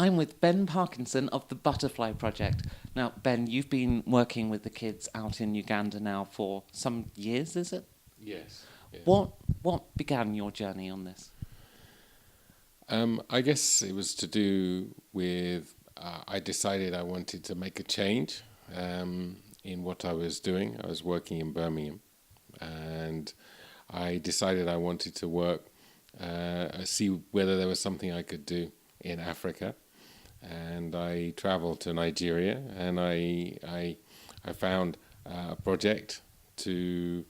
I'm with Ben Parkinson of the Butterfly Project. Now, Ben, you've been working with the kids out in Uganda now for some years, is it? Yes. Yes. What began your journey on this? I guess it was to do with I decided I wanted to make a change in what I was doing. I was working in Birmingham, and I decided I wanted to work, see whether there was something I could do in Africa. And I traveled to Nigeria, and I found a project to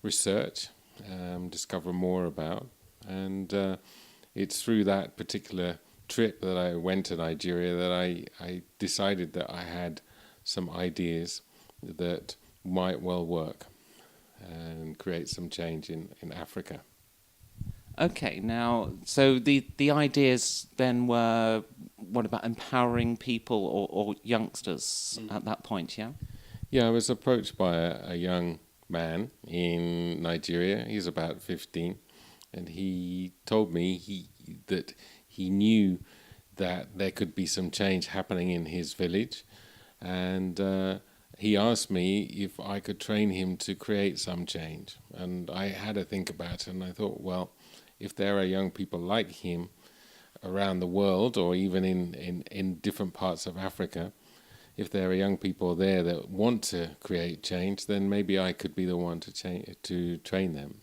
research, discover more about, and it's through that particular trip that I went to Nigeria that I decided that I had some ideas that might well work and create some change in Africa. Okay, now, so the ideas then were, what about empowering people or youngsters at that point, yeah? Yeah, I was approached by a young man in Nigeria. He's about 15, and he told me that he knew that there could be some change happening in his village, and he asked me if I could train him to create some change. And I had to think about it, and I thought, well, if there are young people like him around the world, or even in different parts of Africa, if there are young people there that want to create change, then maybe I could be the one to train them.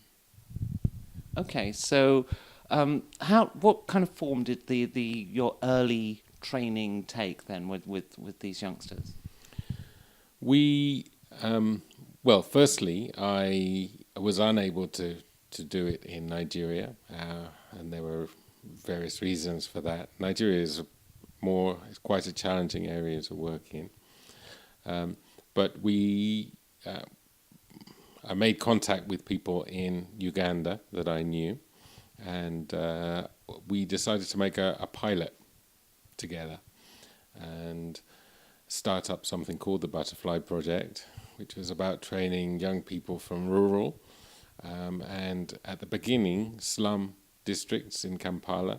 Okay, so what kind of form did your early training take then with these youngsters? Well, firstly, I was unable to do it in Nigeria, and there were various reasons for that. Nigeria is quite a challenging area to work in, but I made contact with people in Uganda that I knew, and we decided to make a pilot together and start up something called the Butterfly Project, which was about training young people from rural and at the beginning slum districts in Kampala,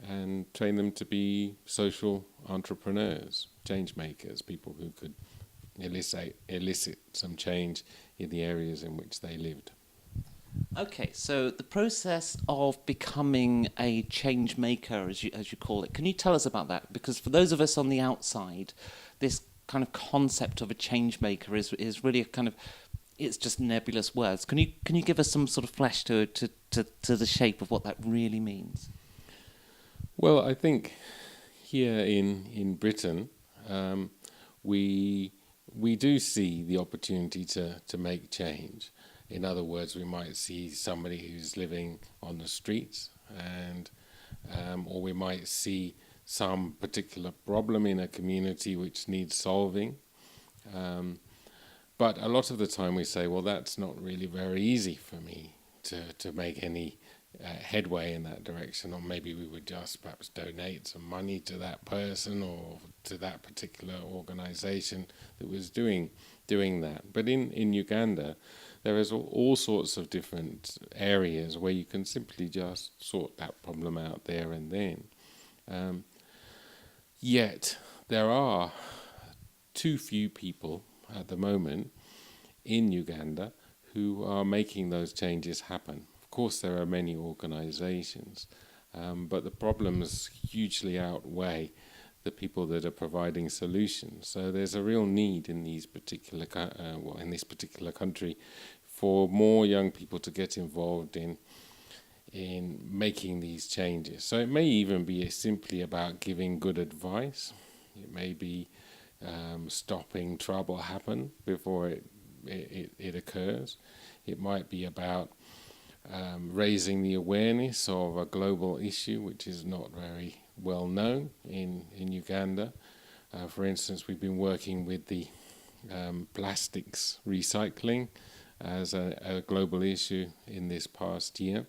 and train them to be social entrepreneurs, change makers, people who could elicit some change in the areas in which they lived. Okay, so the process of becoming a change maker, as you call it, can you tell us about that? Because for those of us on the outside, this kind of concept of a change maker is really a kind of, it's just nebulous words. Can you give us some sort of flesh to the shape of what that really means? Well, I think here in Britain, we do see the opportunity to make change. In other words, we might see somebody who's living on the streets, and or we might see some particular problem in a community which needs solving. But a lot of the time we say, well, that's not really very easy for me to make any headway in that direction, or maybe we would just perhaps donate some money to that person or to that particular organization that was doing that. But in Uganda, there is all sorts of different areas where you can simply just sort that problem out there and then. Yet there are too few people at the moment in Uganda who are making those changes happen. Of course, there are many organizations, but the problems hugely outweigh the people that are providing solutions. So there's a real need in this particular country for more young people to get involved in making these changes. So it may even be simply about giving good advice. It may be stopping trouble happen before it occurs. It might be about raising the awareness of a global issue which is not very well known in Uganda. For instance, we've been working with the plastics recycling as a global issue in this past year.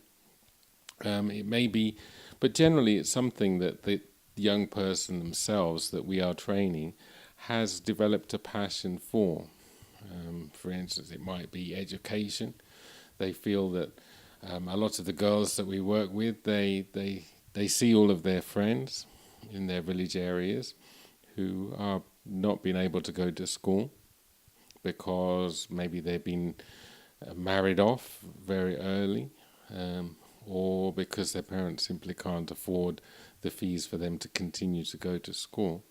It may be, but generally it's something that the young person themselves that we are training has developed a passion for. For instance, it might be education. They feel that a lot of the girls that we work with, they see all of their friends in their village areas who are not being able to go to school because maybe they've been married off very early, or because their parents simply can't afford the fees for them to continue to go to school.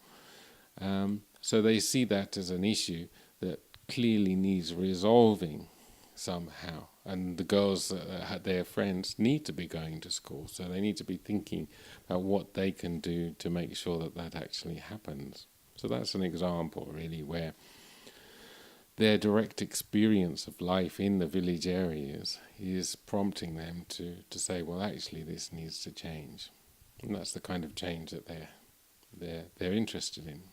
So they see that as an issue that clearly needs resolving somehow. And the girls that had their friends need to be going to school, so they need to be thinking about what they can do to make sure that that actually happens. So that's an example, really, where their direct experience of life in the village areas is prompting them to say, well, actually, this needs to change. And that's the kind of change that they're interested in.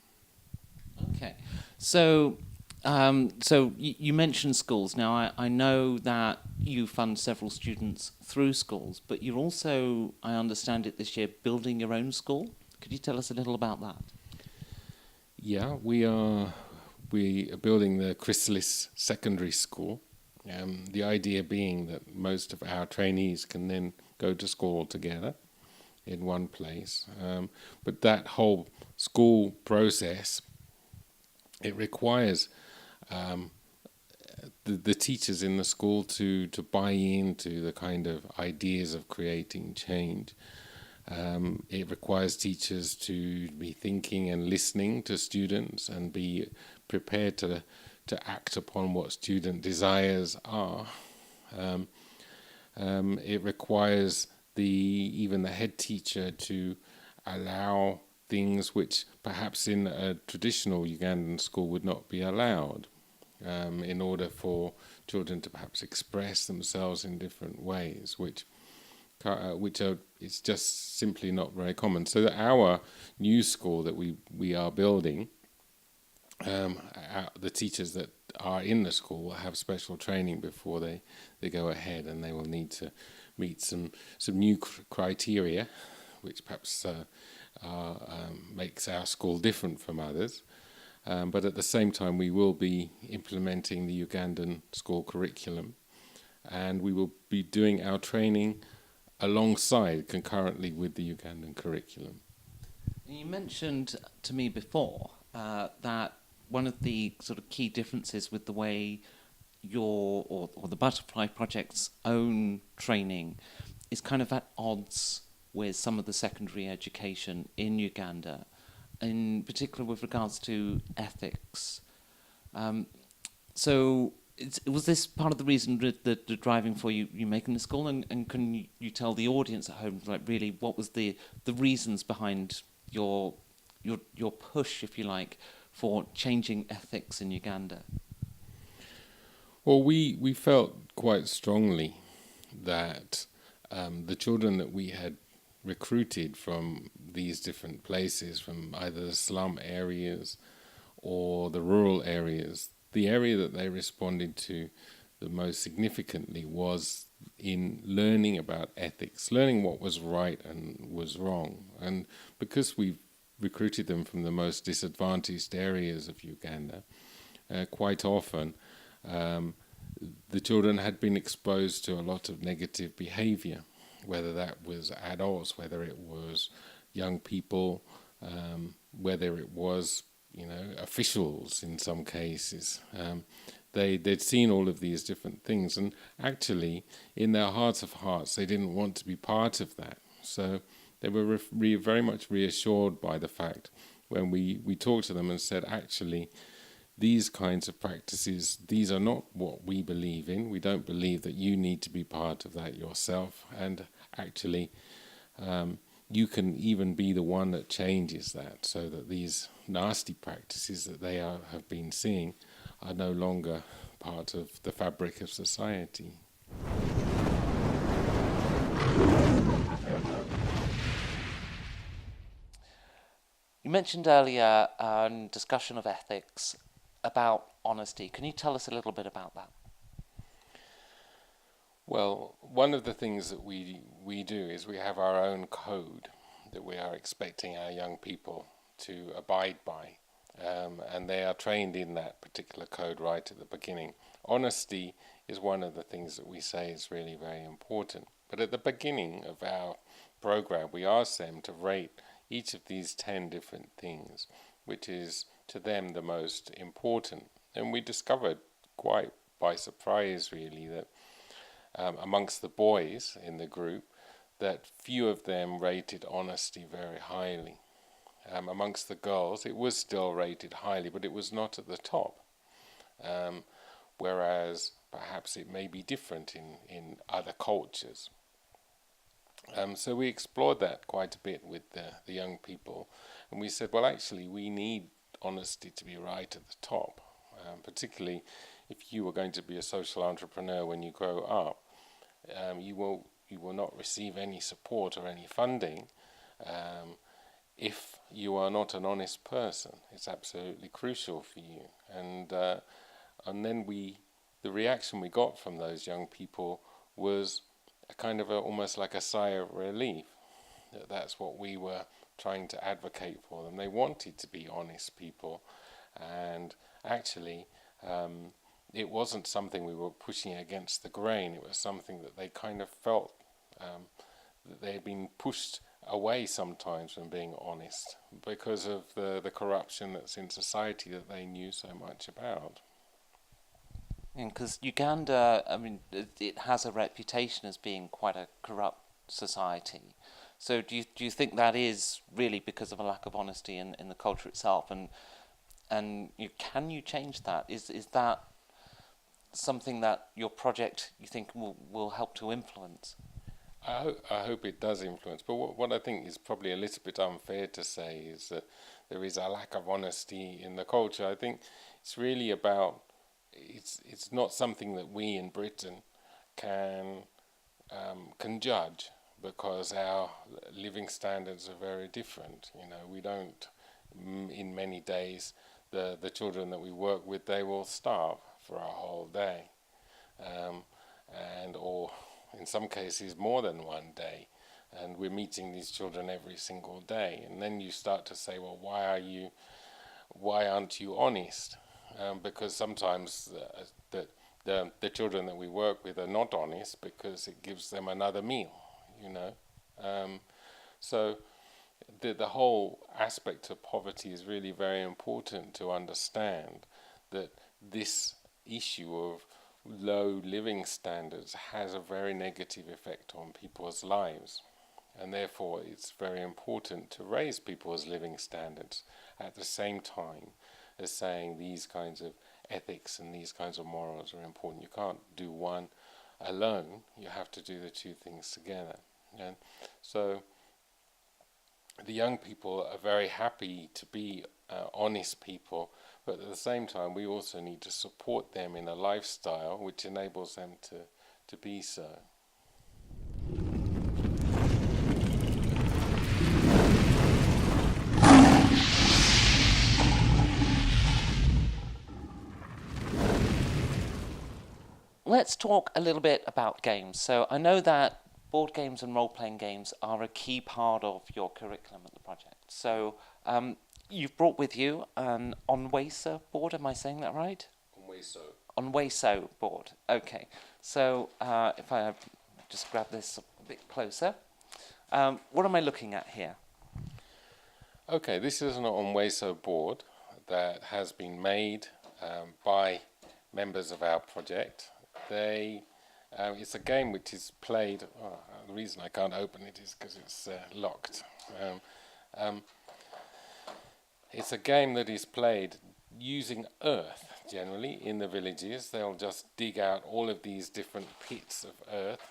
Okay, so you mentioned schools. Now, I know that you fund several students through schools, but you're also, I understand it this year, building your own school. Could you tell us a little about that? Yeah, we are building the Chrysalis Secondary School. The idea being that most of our trainees can then go to school together in one place. But that whole school process, it requires the teachers in the school to buy into the kind of ideas of creating change. It requires teachers to be thinking and listening to students and be prepared to act upon what student desires are. It requires even the head teacher to allow things which perhaps in a traditional Ugandan school would not be allowed, in order for children to perhaps express themselves in different ways, which are it's just simply not very common. So that our new school that we are building, the teachers that are in the school will have special training before they go ahead, and they will need to meet some new criteria, which perhaps makes our school different from others. But at the same time, we will be implementing the Ugandan school curriculum, and we will be doing our training concurrently with the Ugandan curriculum. You mentioned to me before that one of the sort of key differences with the way your or the Butterfly Project's own training is kind of at odds with some of the secondary education in Uganda, in particular with regards to ethics. So was this part of the reason the driving for you making the school? And can you tell the audience at home, like, really what was the reasons behind your push, if you like, for changing ethics in Uganda? Well, we felt quite strongly that the children that we had recruited from these different places, from either the slum areas or the rural areas, the area that they responded to the most significantly was in learning about ethics, learning what was right and was wrong. And because we recruited them from the most disadvantaged areas of Uganda, quite often the children had been exposed to a lot of negative behavior, whether that was adults, whether it was young people, whether it was officials in some cases. They'd seen all of these different things, and actually in their hearts of hearts they didn't want to be part of that. So they were very much reassured by the fact when we talked to them and said, actually, these kinds of practices, these are not what we believe in. We don't believe that you need to be part of that yourself. And actually, you can even be the one that changes that, so that these nasty practices that they have been seeing are no longer part of the fabric of society. You mentioned earlier a discussion of ethics about honesty. Can you tell us a little bit about that? Well, one of the things that we do is we have our own code that we are expecting our young people to abide by, and they are trained in that particular code right at the beginning. Honesty is one of the things that we say is really very important. But at the beginning of our program, we ask them to rate each of these 10 different things, which is to them the most important. And we discovered quite by surprise, really, that amongst the boys in the group, that few of them rated honesty very highly. Amongst the girls, it was still rated highly, but it was not at the top. Whereas perhaps it may be different in other cultures. So we explored that quite a bit with the young people, and we said, well, actually, we need honesty to be right at the top, particularly if you are going to be a social entrepreneur when you grow up. You will not receive any support or any funding if you are not an honest person. It's absolutely crucial for you. And then the reaction we got from those young people was a kind of almost like a sigh of relief. That's what we were trying to advocate for them. They wanted to be honest people, and actually it wasn't something we were pushing against the grain. It was something that they kind of felt that they had been pushed away sometimes from being honest because of the corruption that's in society that they knew so much about. Because Uganda, I mean, it has a reputation as being quite a corrupt society. So do you think that is really because of a lack of honesty in the culture itself? And can you change that? Is that something that your project, you think, will help to influence? I hope it does influence, but what I think is probably a little bit unfair to say is that there is a lack of honesty in the culture. I think it's really about, it's not something that we in Britain can judge, because our living standards are very different. We don't, in many days, the children that we work with, they will starve for a whole day, or in some cases more than one day, and we're meeting these children every single day. And then you start to say, well, why aren't you honest? Because sometimes the children that we work with are not honest because it gives them another meal, so the whole aspect of poverty is really very important to understand, that this issue of low living standards has a very negative effect on people's lives, and therefore it's very important to raise people's living standards at the same time as saying these kinds of ethics and these kinds of morals are important. You can't do one alone, you have to do the two things together. And so the young people are very happy to be honest people, but at the same time we also need to support them in a lifestyle which enables them to be so. Let's talk a little bit about games. So I know that board games and role-playing games are a key part of your curriculum at the project. So you've brought with you an Onwesa board, am I saying that right? Onweso board, okay. So if I just grab this a bit closer. What am I looking at here? Okay, this is an Onweso board that has been made by members of our project. It's a game which is played. The reason I can't open it is because it's locked. It's a game that is played using earth. Generally, in the villages, they'll just dig out all of these different pits of earth,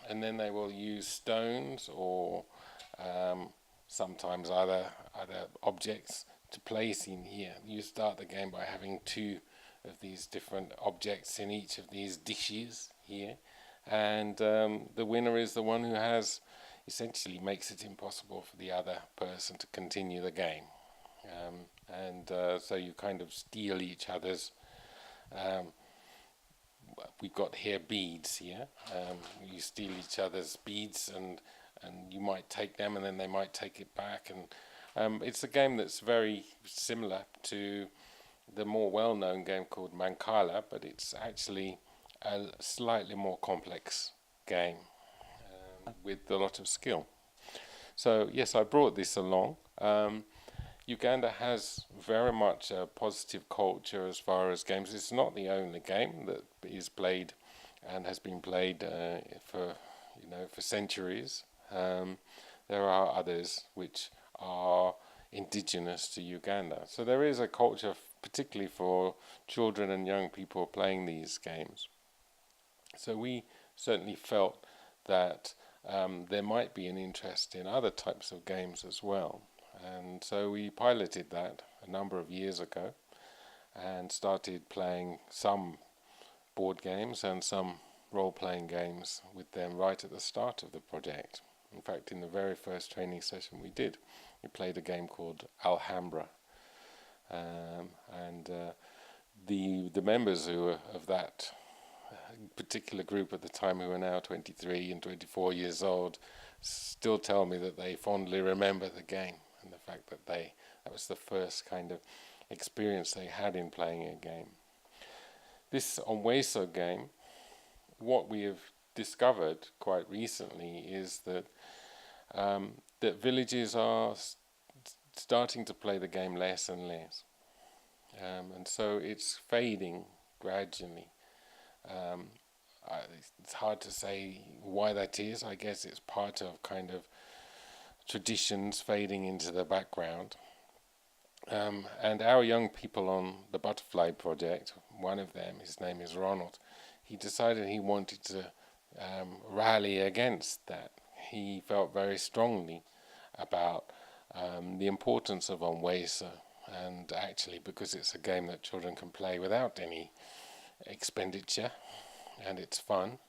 and then they will use stones or sometimes other objects to place in here. You start the game by having two of these different objects in each of these dishes here, and the winner is the one who essentially makes it impossible for the other person to continue the game, so you kind of steal each other's. We've got here beads here. You steal each other's beads, and you might take them, and then they might take it back, and it's a game that's very similar to the more well-known game called Mancala, but it's actually a slightly more complex game with a lot of skill. So yes, I brought this along. Uganda has very much a positive culture as far as games. It's not the only game that is played and has been played for centuries. There are others which are indigenous to Uganda. So there is a culture, particularly for children and young people playing these games. So we certainly felt that there might be an interest in other types of games as well. And so we piloted that a number of years ago and started playing some board games and some role-playing games with them right at the start of the project. In fact, in the very first training session we did, we played a game called Alhambra. The members who were of that particular group at the time, who are now 23 and 24 years old, still tell me that they fondly remember the game and the fact that that was the first kind of experience they had in playing a game. This Onweso game, what we have discovered quite recently is that that villages are starting to play the game less and less, and so it's fading gradually. It's hard to say why that is. I guess it's part of kind of traditions fading into the background. And our young people on the Butterfly Project, one of them, his name is Ronald, he decided he wanted to rally against that. He felt very strongly about the importance of Onweso, and actually because it's a game that children can play without any expenditure and it's fun,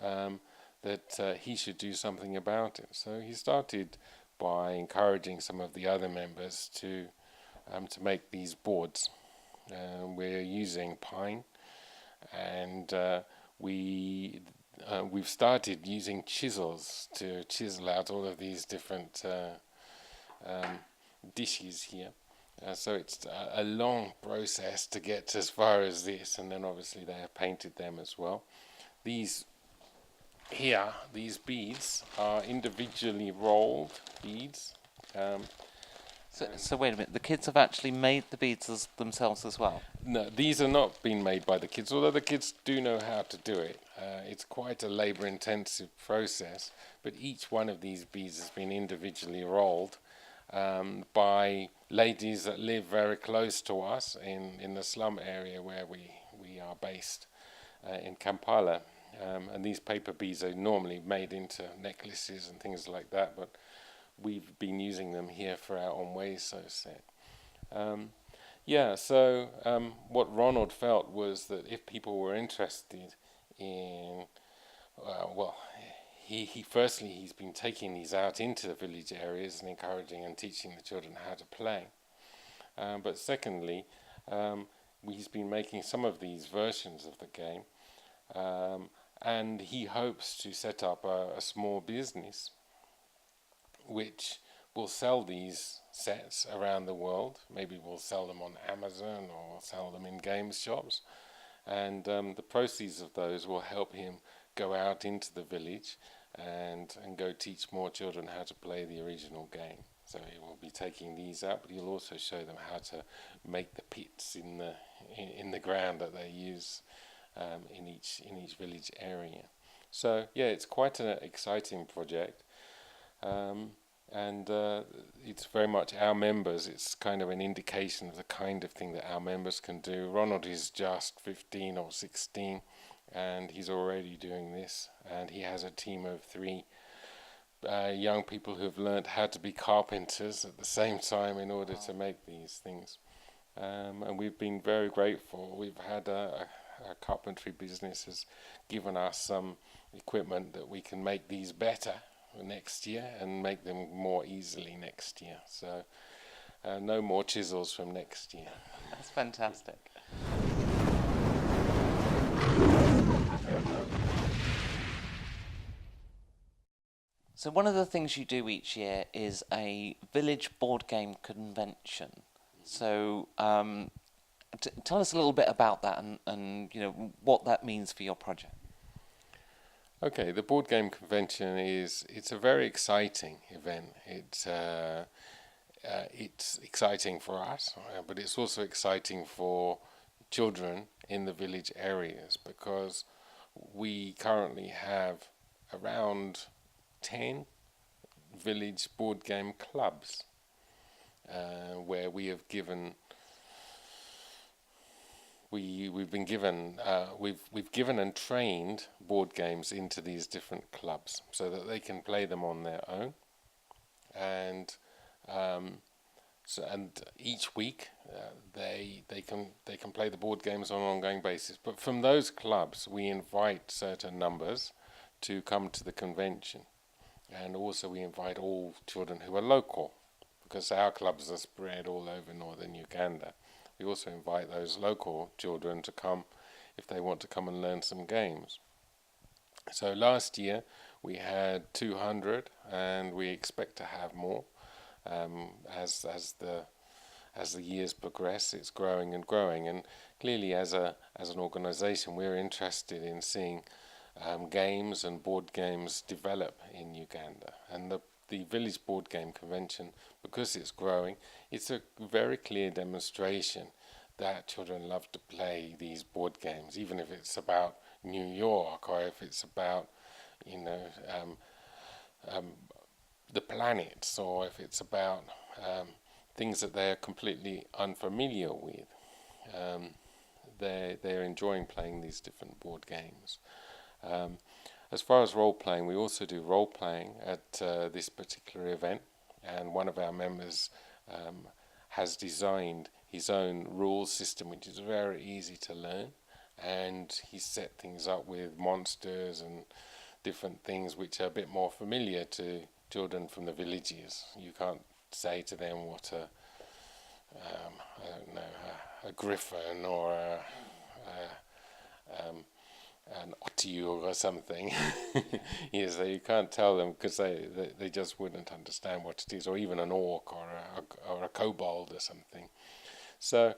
that he should do something about it. So he started by encouraging some of the other members to make these boards. We're using pine, and we've started using chisels to chisel out all of these different dishes here. So it's a long process to get as far as this, and then obviously they have painted them as well. These beads are individually rolled beads. So wait a minute, the kids have actually made the beads themselves as well? No, these are not being made by the kids, although the kids do know how to do it. It's quite a labor-intensive process, but each one of these beads has been individually rolled by ladies that live very close to us in the slum area where we are based in Kampala. And these paper beads are normally made into necklaces and things like that, but we've been using them here for our Onweso set. So what Ronald felt was that if people were interested in, he's been taking these out into the village areas and encouraging and teaching the children how to play. But secondly, he's been making some of these versions of the game, and he hopes to set up a small business which will sell these sets around the world. Maybe we'll sell them on Amazon or sell them in games shops, and the proceeds of those will help him go out into the village and go teach more children how to play the original game. So he will be taking these out, but he'll also show them how to make the pits in the ground that they use in each village area. So yeah, it's quite an exciting project. And it's very much our members. It's kind of an indication of the kind of thing that our members can do. Ronald is just 15 or 16, and he's already doing this. And he has a team of 3 young people who have learned how to be carpenters at the same time in order to make these things. And we've been very grateful. We've had a carpentry business has given us some equipment that we can make these better next year and make them more easily next year. So no more chisels from next year. That's fantastic. So one of the things you do each year is a village board game convention. So tell us a little bit about that and what that means for your project. Okay, the board game convention it's a very exciting event. it's exciting for us, but it's also exciting for children in the village areas because we currently have around 10 village board game clubs where we have given we've given and trained board games into these different clubs so that they can play them on their own, and and each week they can play the board games on an ongoing basis. But from those clubs, we invite certain numbers to come to the convention, and also we invite all children who are local, because our clubs are spread all over northern Uganda. We also invite those local children to come if they want to come and learn some games. So last year we had 200, and we expect to have more. As the years progress, it's growing and growing, and clearly as an organisation, we're interested in seeing games and board games develop in Uganda. And the Village Board Game Convention, because it's growing, it's a very clear demonstration that children love to play these board games, even if it's about New York or if it's about, the planets, or if it's about things that they're completely unfamiliar with. They're enjoying playing these different board games. As far as role playing, we also do role playing at this particular event, and one of our members has designed his own rule system, which is very easy to learn, and he set things up with monsters and different things which are a bit more familiar to children from the villages. You can't say to them what a griffin or an otiur or something. Yes, so you can't tell them because they just wouldn't understand what it is, or even an orc or a kobold or something. So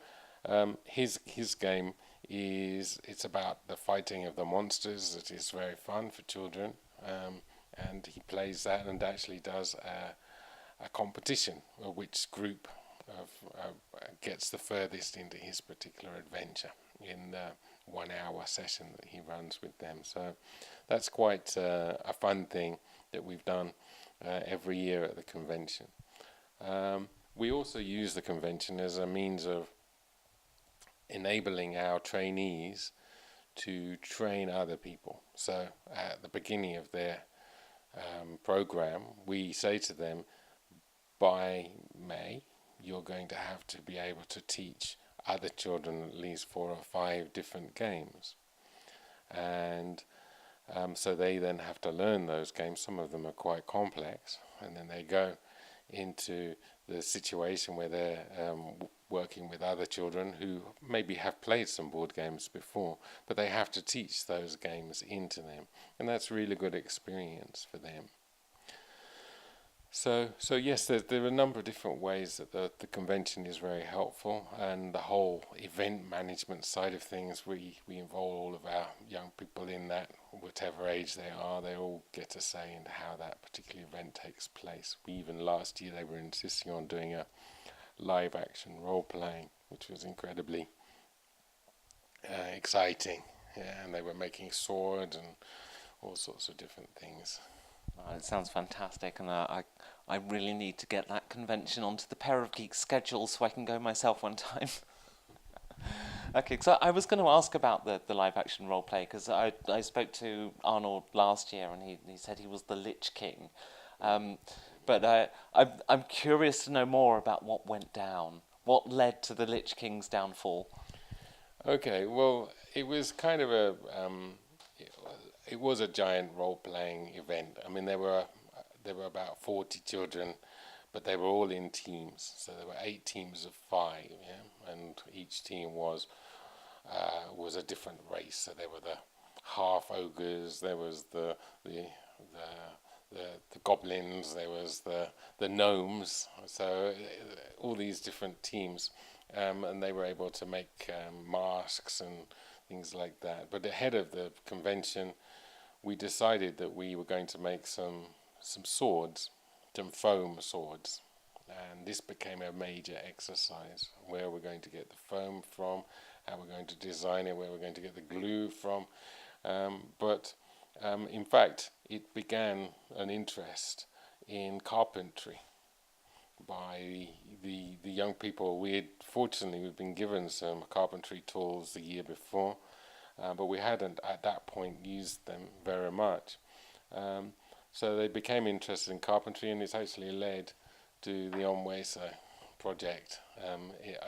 his game it's about the fighting of the monsters. It is very fun for children, and he plays that and actually does a competition, which group gets the furthest into his particular adventure in the 1 hour session that he runs with them. So that's quite a fun thing that we've done every year at the convention. We also use the convention as a means of enabling our trainees to train other people. So at the beginning of their program, we say to them, by May, you're going to have to be able to teach other children at least 4 or 5 different games. And so they then have to learn those games. Some of them are quite complex, and then they go into the situation where they're working with other children who maybe have played some board games before, but they have to teach those games into them, and that's a really good experience for them. So yes, there are a number of different ways that the convention is very helpful, and the whole event management side of things, we involve all of our young people in that, whatever age they are. They all get a say in how that particular event takes place. Even last year they were insisting on doing a live action role playing, which was incredibly exciting. Yeah, and they were making swords and all sorts of different things. Oh, it sounds fantastic, and I really need to get that convention onto the Pair of Geeks schedule so I can go myself one time. Okay, so I was going to ask about the live action role play, because I spoke to Arnold last year and he said he was the Lich King. But I'm curious to know more about what went down. What led to the Lich King's downfall? Okay, well, it was kind of it was a giant role-playing event. I mean, there were about 40 children, but they were all in teams. So there were 8 teams of 5, yeah, and each team was a different race. So there were the half ogres, there was the goblins, there was the gnomes. So all these different teams, and they were able to make masks and things like that. But ahead of the convention, we decided that we were going to make some swords, some foam swords, And this became a major exercise. Where we're going to get the foam from, how we're going to design it, where we're going to get the glue from. But in fact, it began an interest in carpentry by the young people. Fortunately, we've been given some carpentry tools the year before, but we hadn't at that point used them very much. So they became interested in carpentry, and it's actually led to the Onwesa project.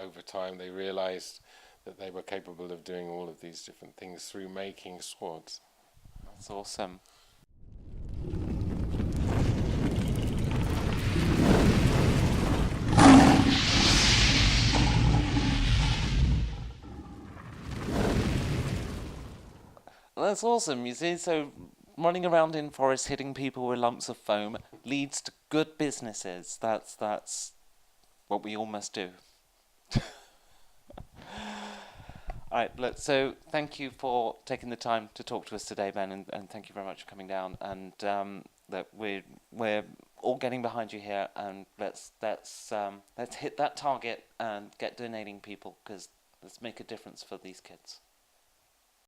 Over time, they realized that they were capable of doing all of these different things through making swords. That's awesome. That's awesome. You see, so running around in forests, hitting people with lumps of foam leads to good businesses. That's what we all must do. All right, look, so thank you for taking the time to talk to us today, Ben, and thank you very much for coming down. And that we're all getting behind you here, and let's hit that target and get donating people, because let's make a difference for these kids.